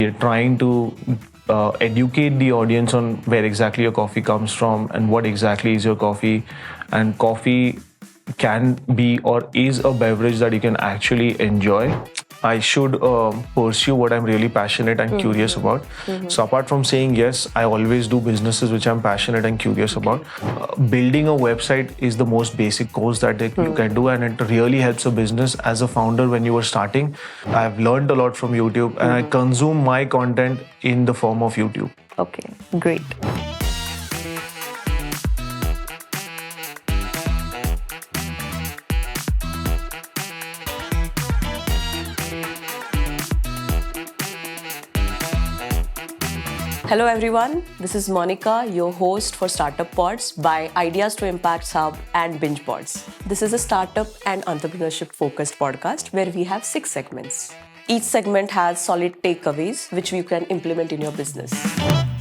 are trying to educate the audience on where exactly your coffee comes from and what exactly is your coffee. And coffee can be or is a beverage that you can actually enjoy. I should pursue what I'm really passionate and curious about. So apart from saying yes, I always do businesses which I'm passionate and curious about. Building a website is the most basic course that you can do, and it really helps a business. As a founder, when you were starting, I've learned a lot from YouTube, and I consume my content in the form of YouTube. Okay, great. Hello everyone, this is Monica, your host for Startup Pods by Ideas to Impact Hub and bingepods. This is a startup and entrepreneurship focused podcast where we have 6 segments. Each segment has solid takeaways which you can implement in your business.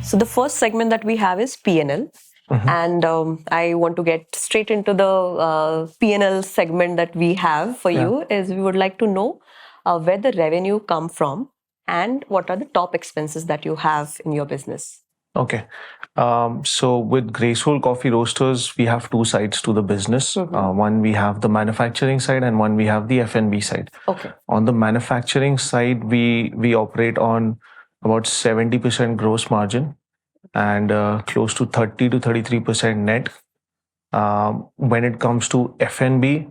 So the first segment that we have is P&L. And I want to get straight into the P&L segment that we have for you. Is we would like to know where the revenue come from and what are the top expenses that you have in your business. Okay. So with Graceful Coffee Roasters, we have 2 sides to the business. One, we have the manufacturing side, and one, we have the F&B side. Okay. On the manufacturing side, we operate on about 70% gross margin and close to 30 to 33% net. When it comes to F&B,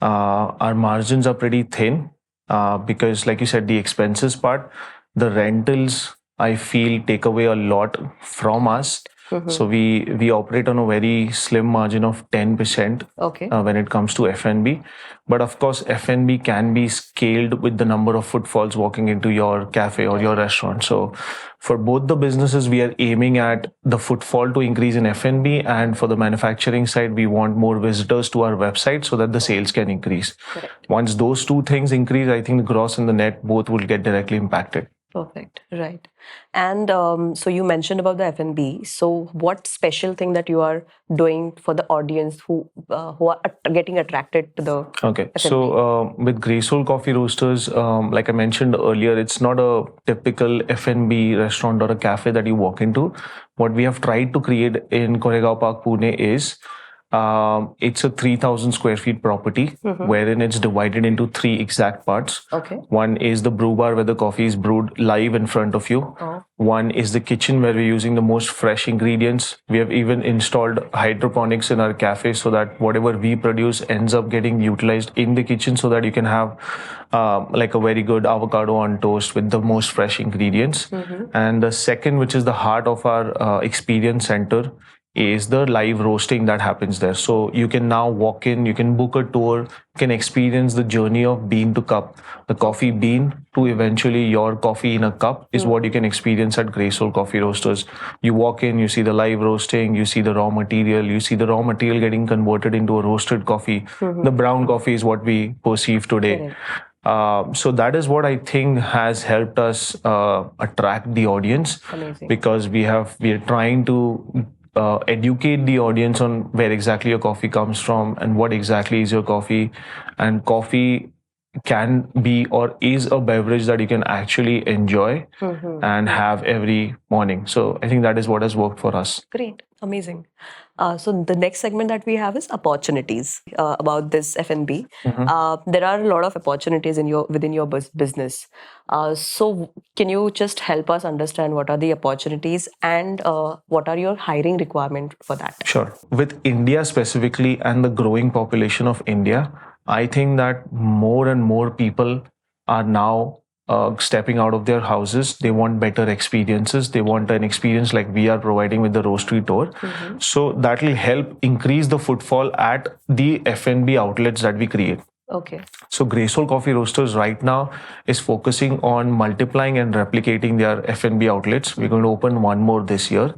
our margins are pretty thin because, like you said, the expenses part, the rentals, I feel, take away a lot from us. So we operate on a very slim margin of 10% when it comes to F&B. But of course, F&B can be scaled with the number of footfalls walking into your cafe or your restaurant. So for both the businesses, we are aiming at the footfall to increase in F&B. And for the manufacturing side, we want more visitors to our website so that the sales can increase. Once those 2 things increase, I think the gross and the net both will get directly impacted. Perfect. Right. And so you mentioned about the F&B. So what special thing that you are doing for the audience who are getting attracted to the Okay. F&B? So with Graceful Coffee Roasters, like I mentioned earlier, it's not a typical F&B restaurant or a cafe that you walk into. What we have tried to create in Koregaon Park, Pune is it's a 3,000 square feet property wherein it's divided into 3 exact parts. One is the brew bar where the coffee is brewed live in front of you. One is the kitchen where we're using the most fresh ingredients. We have even installed hydroponics in our cafe so that whatever we produce ends up getting utilized in the kitchen so that you can have like a very good avocado on toast with the most fresh ingredients. And the second, which is the heart of our experience center, is the live roasting that happens there. So you can now walk in, you can book a tour, you can experience the journey of bean to cup. The coffee bean to eventually your coffee in a cup is what you can experience at Graceful Coffee Roasters. You walk in, you see the live roasting, you see the raw material, you see the raw material getting converted into a roasted coffee. The brown coffee is what we perceive today. So that is what I think has helped us attract the audience. Because we are trying to educate the audience on where exactly your coffee comes from and what exactly is your coffee. And coffee can be or is a beverage that you can actually enjoy and have every morning. So I think that is what has worked for us. Great. Amazing. So the next segment that we have is opportunities about this F&B. There are a lot of opportunities within your business. So can you just help us understand what are the opportunities and what are your hiring requirements for that? Sure. With India specifically and the growing population of India, I think that more and more people are now stepping out of their houses. They want better experiences. They want an experience like we are providing with the Roastery Tour. So that will help increase the footfall at the F&B outlets that we create. So Graceful Coffee Roasters right now is focusing on multiplying and replicating their F&B outlets. We're going to open one more this year.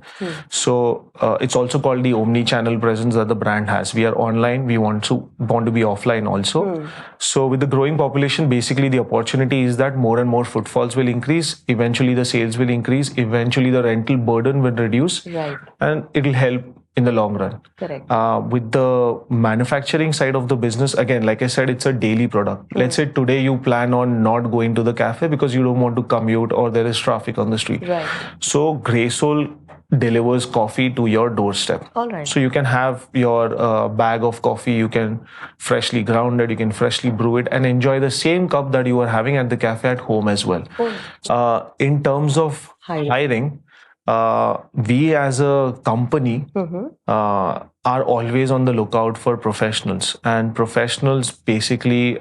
So it's also called the omni-channel presence that the brand has. We are online. We want to be offline also. So with the growing population, basically the opportunity is that more and more footfalls will increase. Eventually the sales will increase. Eventually the rental burden will reduce. And it will help in the long run. Correct. With the manufacturing side of the business, again, like I said, it's a daily product. Let's say today you plan on not going to the cafe because you don't want to commute or there is traffic on the street. Right. So Grey Soul delivers coffee to your doorstep. All right. So you can have your bag of coffee, you can freshly ground it, you can freshly brew it and enjoy the same cup that you are having at the cafe at home as well. In terms of hiring, we as a company are always on the lookout for professionals, and professionals basically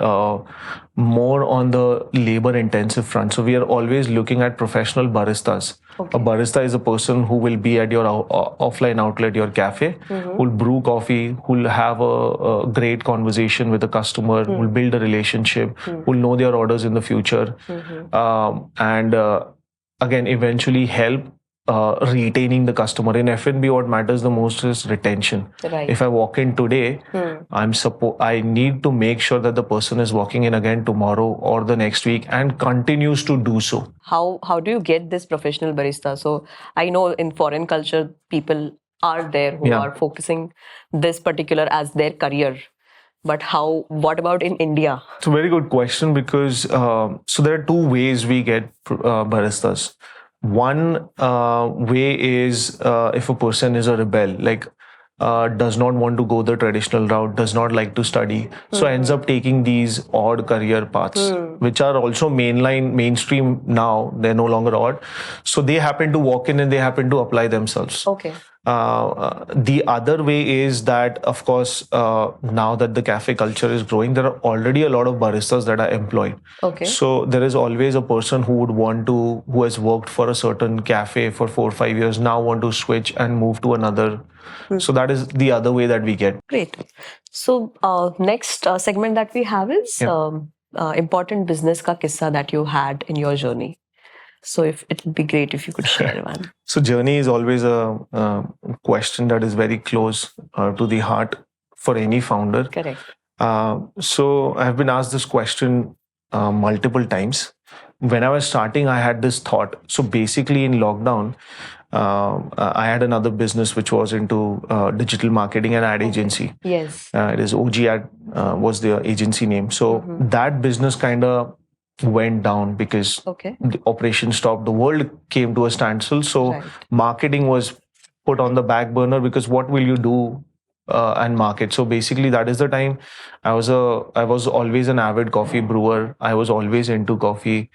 more on the labor intensive front. So we are always looking at professional baristas. A barista is a person who will be at your offline outlet, your cafe, who will brew coffee, who will have a great conversation with the customer, who will build a relationship, who will know their orders in the future, and again, eventually help retaining the customer. In F&B, what matters the most is retention. Right. If I walk in today, I need to make sure that the person is walking in again tomorrow or the next week and continues to do so. How do you get this professional barista? So I know in foreign culture, people are there who are focusing this particular as their career. But what about in India? It's a very good question because so there are two ways we get baristas. One way is if a person is a rebel, like does not want to go the traditional route, does not like to study, so ends up taking these odd career paths, which are also mainstream now. They're no longer odd. So they happen to walk in and they happen to apply themselves. Okay. The other way is that, of course, now that the cafe culture is growing, there are already a lot of baristas that are employed. Okay. So there is always a person who has worked for a certain cafe for 4 or 5 years, now want to switch and move to another. So that is the other way that we get. Great. So next segment that we have is important business Ka Kissa that you had in your journey. So it would be great if you could share one. So journey is always a question that is very close to the heart for any founder. Correct. So I've been asked this question multiple times. When I was starting, I had this thought. So basically in lockdown, I had another business which was into digital marketing and ad agency. Yes. It is OG Ad was the agency name. So that business kind of went down because the operation stopped. The world came to a standstill. So marketing was put on the back burner because what will you do and market? So basically that is the time I was always an avid coffee brewer. I was always into coffee.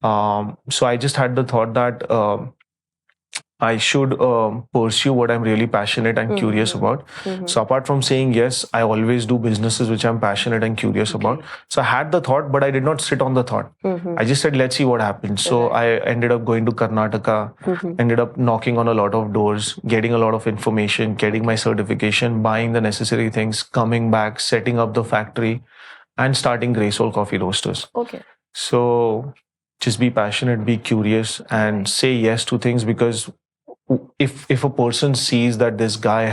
So I just had the thought that I should pursue what I'm really passionate and curious about. So apart from saying yes, I always do businesses which I'm passionate and curious about. So I had the thought, but I did not sit on the thought. I just said, let's see what happens. So I ended up going to Karnataka, ended up knocking on a lot of doors, getting a lot of information, getting my certification, buying the necessary things, coming back, setting up the factory and starting Grey Soul Coffee Roasters. Okay. So just be passionate, be curious and say yes to things, because if a person sees that this guy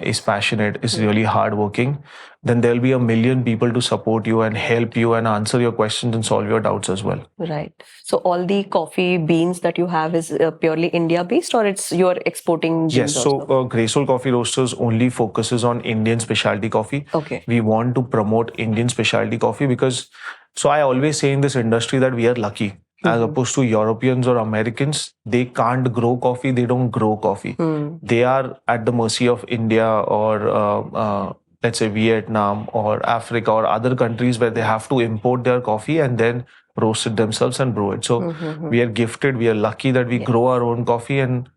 is passionate, is really hardworking, then there'll be a million people to support you and help you and answer your questions and solve your doubts as well. Right. So all the coffee beans that you have is purely India based, or you're exporting beans? Yes. So Grey Soul Coffee Roasters only focuses on Indian specialty coffee. Okay. We want to promote Indian specialty coffee because, so I always say in this industry that we are lucky. As opposed to Europeans or Americans, they can't grow coffee, they don't grow coffee. They are at the mercy of India or let's say Vietnam or Africa or other countries where they have to import their coffee and then roast it themselves and brew it. So we are gifted, we are lucky that we grow our own coffee, and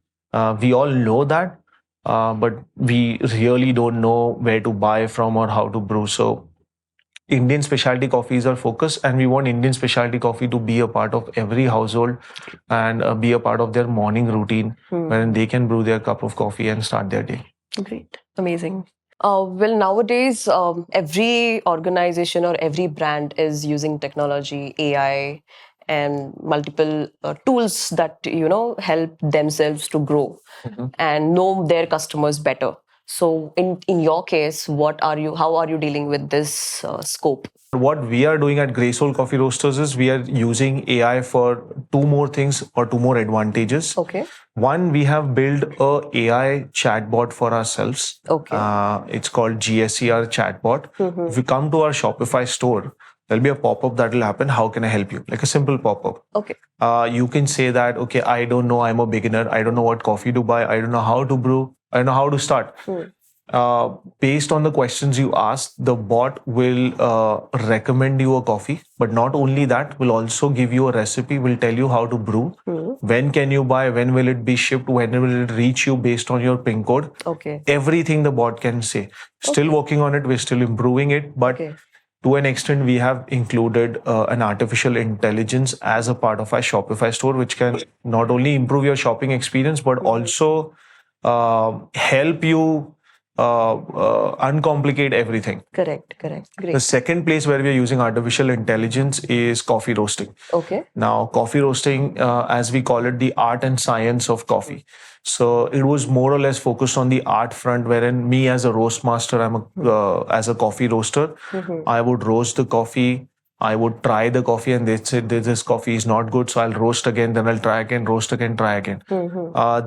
we all know that, but we really don't know where to buy from or how to brew. So Indian specialty coffee is our focus, and we want Indian specialty coffee to be a part of every household and be a part of their morning routine wherein they can brew their cup of coffee and start their day. Great. Amazing. Well, nowadays, every organization or every brand is using technology, AI, and multiple tools that, help themselves to grow and know their customers better. So in your case, how are you dealing with this scope? What we are doing at Grey Soul Coffee Roasters is we are using AI for two more things or two more advantages. Okay. One, we have built a AI chatbot for ourselves. Okay. It's called GSER chatbot. If you come to our Shopify store, there'll be a pop-up that will happen. How can I help you? Like a simple pop-up. Okay. You can say that, okay, I don't know, I'm a beginner. I don't know what coffee to buy. I don't know how to brew. I don't know how to start. Based on the questions you ask, the bot will recommend you a coffee. But not only that, will also give you a recipe, will tell you how to brew. When can you buy? When will it be shipped? When will it reach you based on your PIN code? Okay. Everything the bot can say. Still working on it. We're still improving it. But to an extent, we have included an artificial intelligence as a part of our Shopify store, which can not only improve your shopping experience, but also help you uncomplicate everything. Correct. Great. The second place where we are using artificial intelligence is coffee roasting. Okay. Now, coffee roasting, as we call it, the art and science of coffee. So it was more or less focused on the art front, wherein me as a roast master, as a coffee roaster, I would roast the coffee. I would try the coffee and they said this coffee is not good. So I'll roast again, then I'll try again, roast again, try again.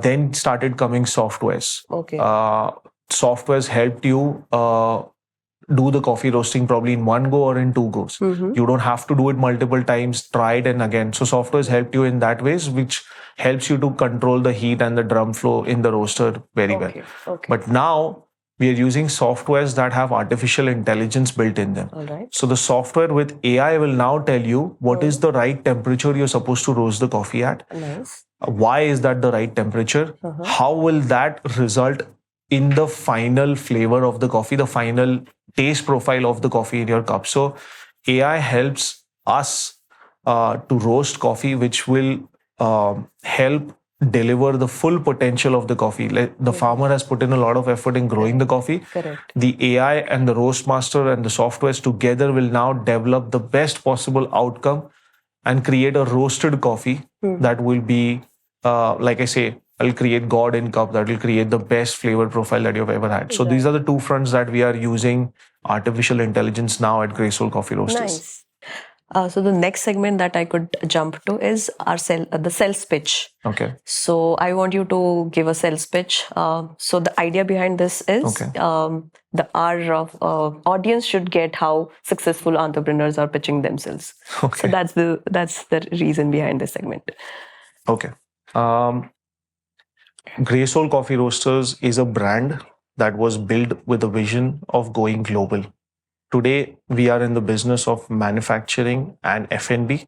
Then started coming softwares. Okay. Softwares helped you do the coffee roasting probably in one go or in two goes. You don't have to do it multiple times, try it and again. So softwares helped you in that ways, which helps you to control the heat and the drum flow in the roaster very well. Okay. But now we are using softwares that have artificial intelligence built in them. All right. So the software with AI will now tell you what is the right temperature you're supposed to roast the coffee at. Nice. Why is that the right temperature? How will that result in the final flavor of the coffee, the final taste profile of the coffee in your cup? So AI helps us to roast coffee, which will help deliver the full potential of the coffee. The farmer has put in a lot of effort in growing the coffee. Correct. The AI and the roast master and the softwares together will now develop the best possible outcome and create a roasted coffee that will be, like I say, I'll create God in cup, that will create the best flavor profile that you've ever had. So these are the two fronts that we are using artificial intelligence now at Grey Soul Coffee Roasters. Nice. So the next segment that I could jump to is the sales pitch. Okay. So I want you to give a sales pitch. So the idea behind this is our audience should get how successful entrepreneurs are pitching themselves. Okay. So that's the reason behind this segment. Okay. Grey Soul Coffee Roasters is a brand that was built with a vision of going global. Today, we are in the business of manufacturing and F&B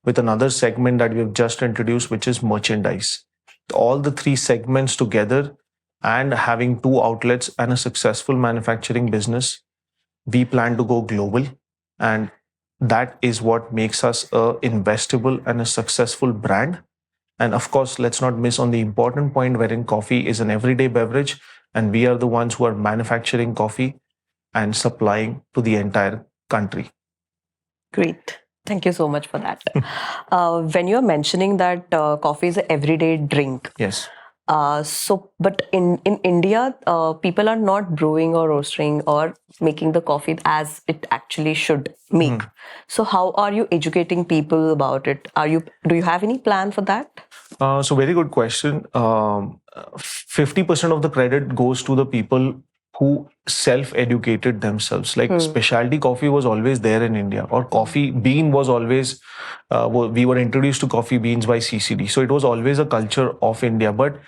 with another segment that we've just introduced, which is merchandise. All the three segments together and having two outlets and a successful manufacturing business, we plan to go global. And that is what makes us a investable and a successful brand. And of course, let's not miss on the important point wherein coffee is an everyday beverage and we are the ones who are manufacturing coffee and supplying to the entire country. Great. Thank you so much for that. When you're mentioning that coffee is an everyday drink. Yes. But in India, people are not brewing or roasting or making the coffee as it actually should make. So how are you educating people about it? Do you have any plan for that? So very good question. 50% of the credit goes to the people who self-educated themselves. Like specialty coffee was always there in India, or coffee bean was always, we were introduced to coffee beans by CCD. So it was always a culture of India, but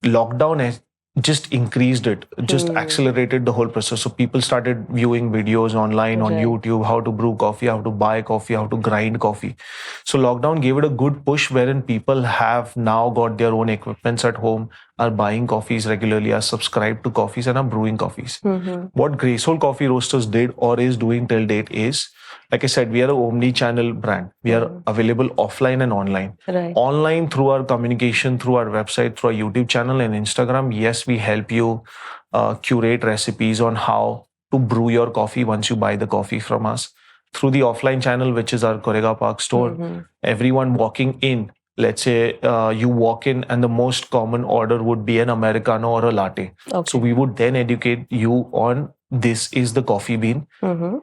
lockdown has just increased it, just accelerated the whole process. So people started viewing videos online on YouTube, how to brew coffee, how to buy coffee, how to grind coffee. So lockdown gave it a good push wherein people have now got their own equipments at home, are buying coffees regularly, are subscribed to coffees and are brewing coffees. What Grey Soul Coffee Roasters did or is doing till date is, like I said, we are an omni-channel brand. We are available offline and online. Right. Online through our communication, through our website, through our YouTube channel and Instagram. Yes, we help you curate recipes on how to brew your coffee once you buy the coffee from us. Through the offline channel, which is our Koregaon Park store, everyone walking in let's say you walk in and the most common order would be an Americano or a latte. Okay. So we would then educate you on this is the coffee bean.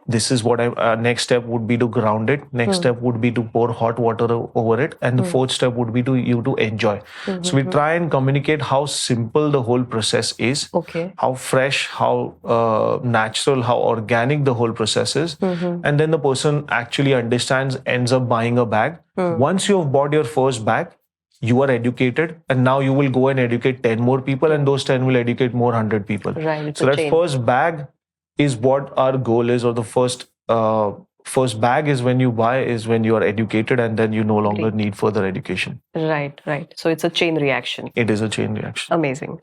This is what next step would be to ground it. Next step would be to pour hot water over it. And the fourth step would be to you to enjoy. So we try and communicate how simple the whole process is, Okay. how fresh, how natural, how organic the whole process is. And then the person actually understands, ends up buying a bag. Once you have bought your first bag, you are educated, and now you will go and educate 10 more people, and those 10 will educate more 100 people. Right. So that first bag is what our goal is, or the first bag is when you buy, is when you are educated, and then you no longer need further education. Right. So it's a chain reaction. It is a chain reaction. Amazing.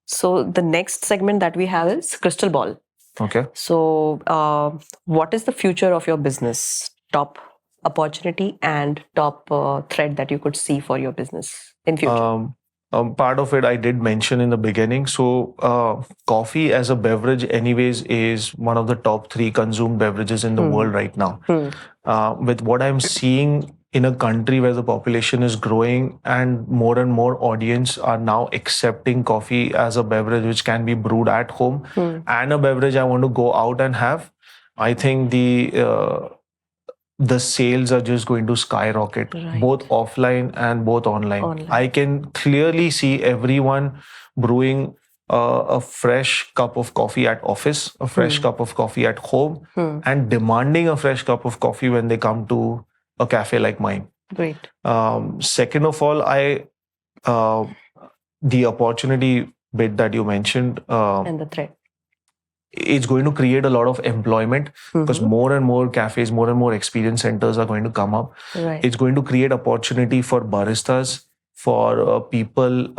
So the next segment that we have is crystal ball. Okay. So what is the future of your business? Top opportunity and top thread that you could see for your business in future? Part of it I did mention in the beginning. So coffee as a beverage anyways is one of the top 3 consumed beverages in the world right now. With what I'm seeing in a country where the population is growing and more audience are now accepting coffee as a beverage which can be brewed at home and a beverage I want to go out and have, I think the sales are just going to skyrocket, both offline and both online. I can clearly see everyone brewing a fresh cup of coffee at office, a fresh cup of coffee at home, and demanding a fresh cup of coffee when they come to a cafe like mine. Great. Second of all, the opportunity bit that you mentioned, and the threat. It's going to create a lot of employment because more and more cafes, more and more experience centers are going to come up. Right. It's going to create opportunity for baristas, for people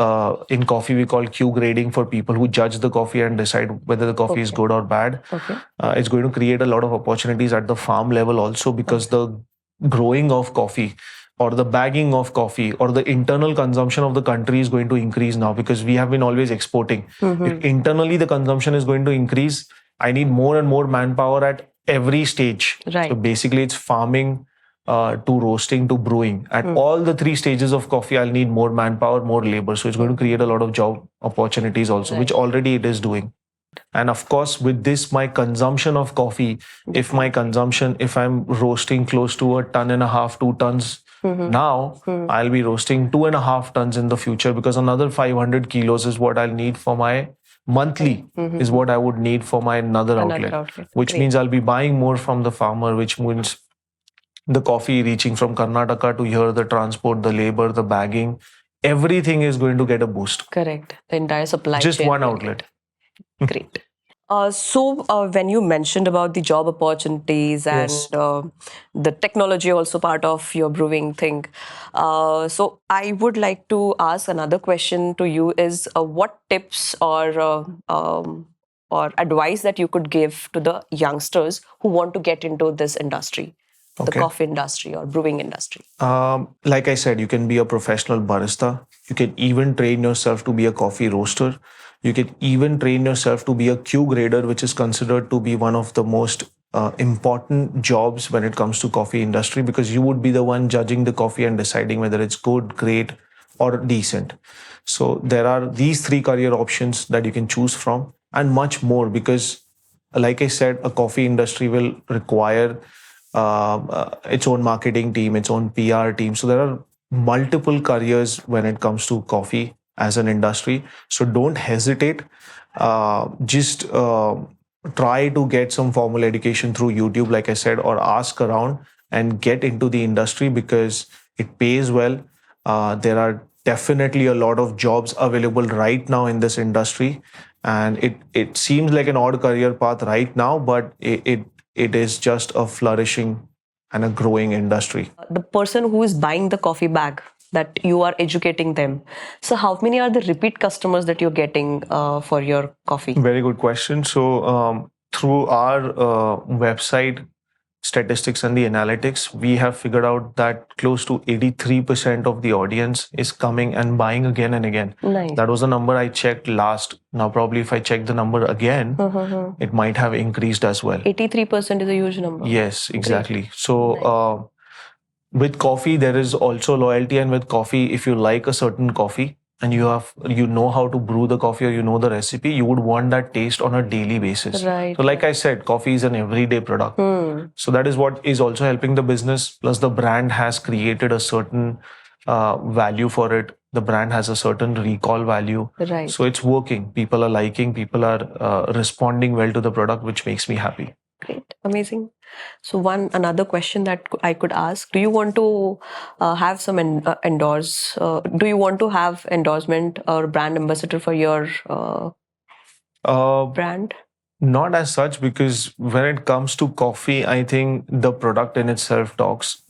in coffee we call Q grading, for people who judge the coffee and decide whether the coffee is good or bad. It's going to create a lot of opportunities at the farm level also, because the growing of coffee or the bagging of coffee or the internal consumption of the country is going to increase now, because we have been always exporting. If internally the consumption is going to increase, I need more and more manpower at every stage. Right. So basically it's farming to roasting to brewing. At all the 3 stages of coffee, I'll need more manpower, more labor. So it's going to create a lot of job opportunities also, which already it is doing. And of course, with this, my consumption of coffee, if I'm roasting close to 1.5 to 2 tons now, I'll be roasting 2.5 tons in the future, because another 500 kilos is what I'll need for my monthly, is what I would need for my another outlet. Which means I'll be buying more from the farmer, which means the coffee reaching from Karnataka to here, the transport, the labor, the bagging, everything is going to get a boost. Correct. The entire supply Just chain. one outlet. Great. So when you mentioned about the job opportunities and the technology also part of your brewing thing, so I would like to ask another question to you is what tips or advice that you could give to the youngsters who want to get into this industry, the coffee industry or brewing industry? Like I said, you can be a professional barista. You can even train yourself to be a coffee roaster. You can even train yourself to be a Q grader, which is considered to be one of the most important jobs when it comes to coffee industry, because you would be the one judging the coffee and deciding whether it's good, great, or decent. So there are these 3 career options that you can choose from, and much more, because like I said, a coffee industry will require its own marketing team, its own PR team. So there are multiple careers when it comes to coffee as an industry. So don't hesitate. Just try to get some formal education through YouTube, like I said, or ask around and get into the industry, because it pays well. There are definitely a lot of jobs available right now in this industry. And it seems like an odd career path right now, but it is just a flourishing and a growing industry. The person who is buying the coffee bag, that you are educating them. So how many are the repeat customers that you're getting for your coffee? Very good question. So through our website statistics and the analytics, we have figured out that close to 83% of the audience is coming and buying again and again. Nice. That was the number I checked last. Now probably if I check the number again, it might have increased as well. 83% is a huge number. Yes, exactly. So with coffee, there is also loyalty. And with coffee, if you like a certain coffee and you know how to brew the coffee or you know the recipe, you would want that taste on a daily basis. Right. So like I said, coffee is an everyday product. So that is what is also helping the business. Plus the brand has created a certain value for it. The brand has a certain recall value. Right. So it's working. People are liking, people are responding well to the product, which makes me happy. Great. Amazing. So another question that I could ask, do you want to have some do you want to have endorsement or brand ambassador for your brand? Not as such, because when it comes to coffee, I think the product in itself talks.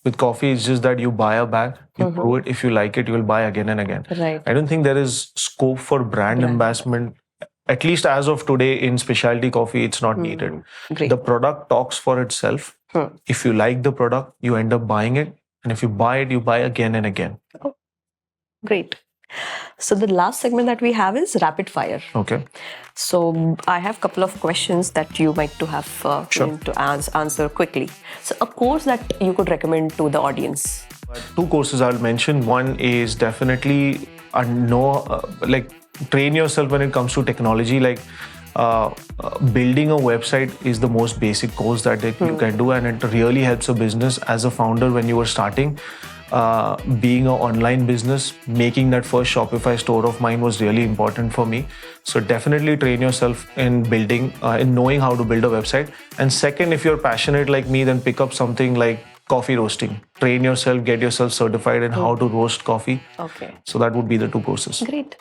With coffee, it's just that you buy a bag, you brew it. If you like it, you will buy again and again. Right. I don't think there is scope for brand investment. At least as of today, in specialty coffee, it's not needed. Great. The product talks for itself. If you like the product, you end up buying it. And if you buy it, you buy again and again. Oh, great. So the last segment that we have is rapid fire. Okay. So I have a couple of questions that you might to have to answer quickly. So a course that you could recommend to the audience. 2 courses I'll mention. One is definitely train yourself when it comes to technology. Building a website is the most basic course that you can do, and it really helps a business as a founder when you were starting. Being an online business, making that first Shopify store of mine was really important for me. So definitely train yourself in building, in knowing how to build a website. And second, if you're passionate like me, then pick up something like coffee roasting. Train yourself, get yourself certified in how to roast coffee. Okay. So that would be the 2 courses. Great.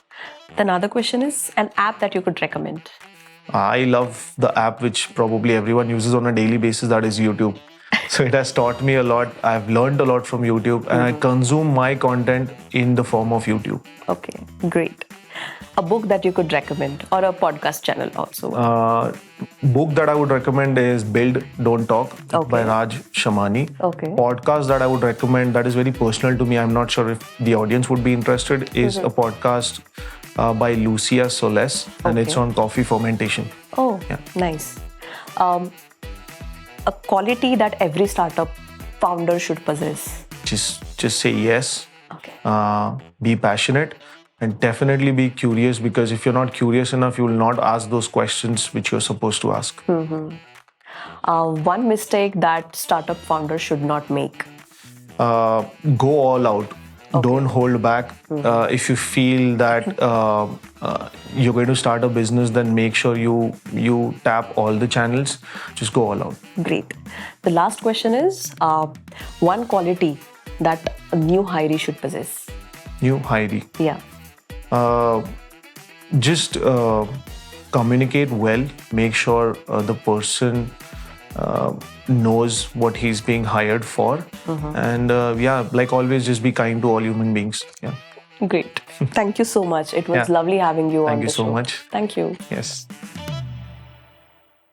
Another question is an app that you could recommend. I love the app which probably everyone uses on a daily basis, that is YouTube. So it has taught me a lot. I've learned a lot from YouTube, and I consume my content in the form of YouTube. Okay, great. A book that you could recommend, or a podcast channel also. Book that I would recommend is Build, Don't Talk by Raj Shamani. Okay. Podcast that I would recommend that is very personal to me, I'm not sure if the audience would be interested, is a podcast by Lucia Soles, and it's on coffee fermentation. Oh, nice. A quality that every startup founder should possess. Just say yes. Okay. Be passionate, and definitely be curious, because if you're not curious enough, you will not ask those questions which you're supposed to ask. One mistake that startup founders should not make. Go all out. Don't hold back. If you feel that you're going to start a business, then make sure you tap all the channels. Just go all out. Great. The last question is one quality that a new hiree should possess. New hiree. Yeah. Just communicate well. Make sure the person knows what he's being hired for. And like always, just be kind to all human beings. Yeah. Great. Thank you so much. It was lovely having you on the show. Thank you so much. Thank you. Yes.